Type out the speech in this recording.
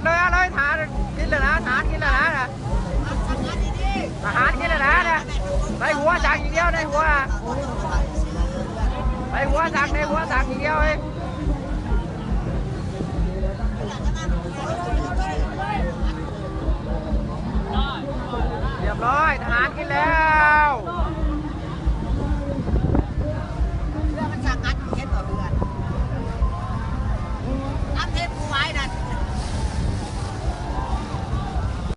เลยเอาเลยทหารกินเลยนะทหารกินเลยนะทหารกินเลยนะเนี่ยใส่หัวสั่งอย่างเดียวในหัวใส่หัวสั่งในหัวสั่งอย่างเดียวเองเรียบร้อยทหารกินแล้ว